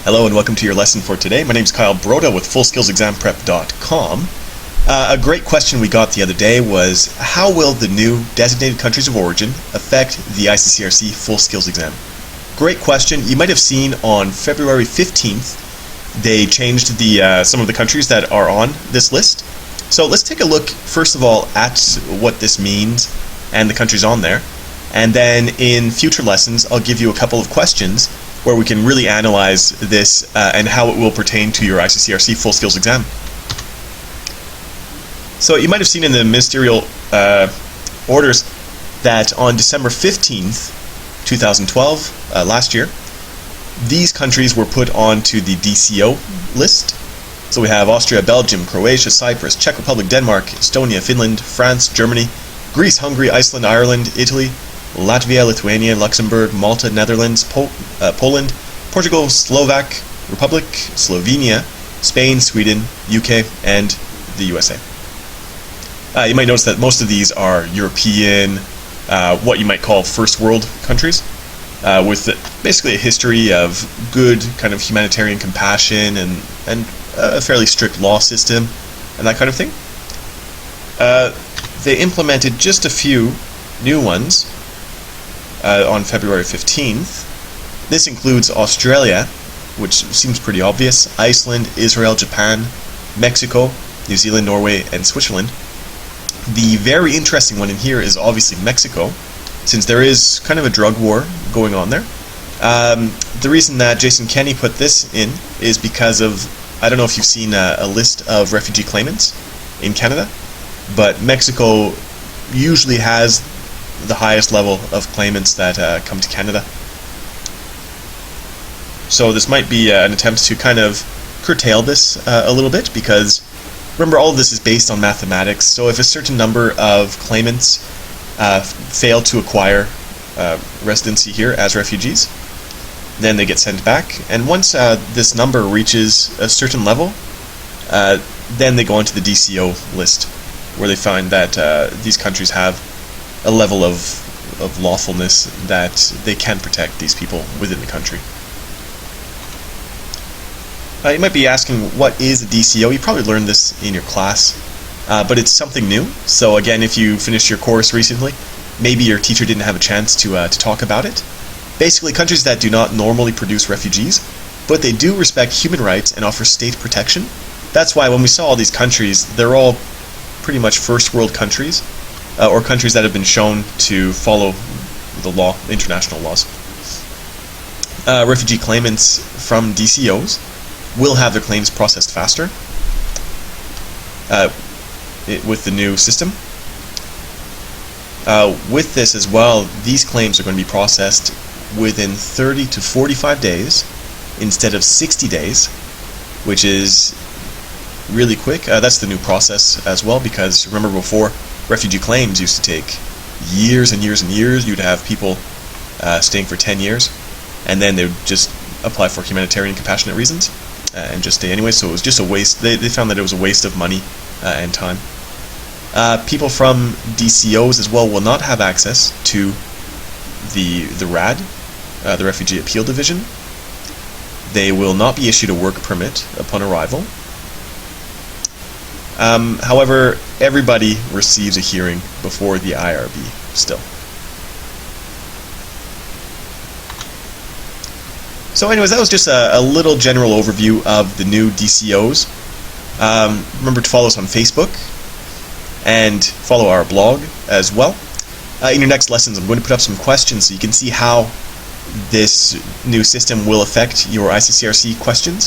Hello and welcome to your lesson for today. My name is Kyle Broda with FullSkillsExamPrep.com. A great question we got the other day was, how will the new designated countries of origin affect the ICCRC Full Skills exam? Great question. You might have seen on February 15th they changed some of the countries that are on this list. So let's take a look first of all at what this means and the countries on there, and then in future lessons I'll give you a couple of questions where we can really analyze this and how it will pertain to your ICCRC Full Skills exam. So you might have seen in the ministerial orders that on December 15th, 2012, last year, these countries were put onto the DCO list. So we have Austria, Belgium, Croatia, Cyprus, Czech Republic, Denmark, Estonia, Finland, France, Germany, Greece, Hungary, Iceland, Ireland, Italy, Latvia, Lithuania, Luxembourg, Malta, Netherlands, Poland, Portugal, Slovak Republic, Slovenia, Spain, Sweden, UK, and the USA. You might notice that most of these are European, what you might call first world countries, with basically a history of good kind of humanitarian compassion and a fairly strict law system and that kind of thing. They implemented just a few new ones on February 15th. This includes Australia, which seems pretty obvious, Iceland, Israel, Japan, Mexico, New Zealand, Norway, and Switzerland. The very interesting one in here is obviously Mexico, since there is kind of a drug war going on there. The reason that Jason Kenney put this in is because of, I don't know if you've seen a list of refugee claimants in Canada, but Mexico usually has the highest level of claimants that come to Canada. So this might be an attempt to kind of curtail this a little bit, because remember, all of this is based on mathematics. So if a certain number of claimants fail to acquire residency here as refugees, then they get sent back. And once this number reaches a certain level, then they go onto the DCO list, where they find that these countries have a level of lawfulness that they can protect these people within the country. You might be asking, what is a DCO? You probably learned this in your class, but it's something new. So again, if you finished your course recently, maybe your teacher didn't have a chance to talk about it. Basically, countries that do not normally produce refugees, but they do respect human rights and offer state protection. That's why when we saw all these countries, they're all pretty much first world countries, or countries that have been shown to follow the law, international laws. Refugee claimants from DCOs will have their claims processed faster with the new system. With this as well, these claims are going to be processed within 30 to 45 days instead of 60 days, which is really quick. That's the new process as well, because remember, before, refugee claims used to take years and years and years. You'd have people staying for 10 years, and then they would just apply for humanitarian compassionate reasons and just stay anyway. So it was just a waste. They found that it was a waste of money and time. People from DCOs as well will not have access to the RAD, the Refugee Appeal Division. They will not be issued a work permit upon arrival. However, everybody receives a hearing before the IRB still. So anyways, that was just a little general overview of the new DCOs. Remember to follow us on Facebook and follow our blog as well. In your next lessons, I'm going to put up some questions so you can see how this new system will affect your ICCRC questions.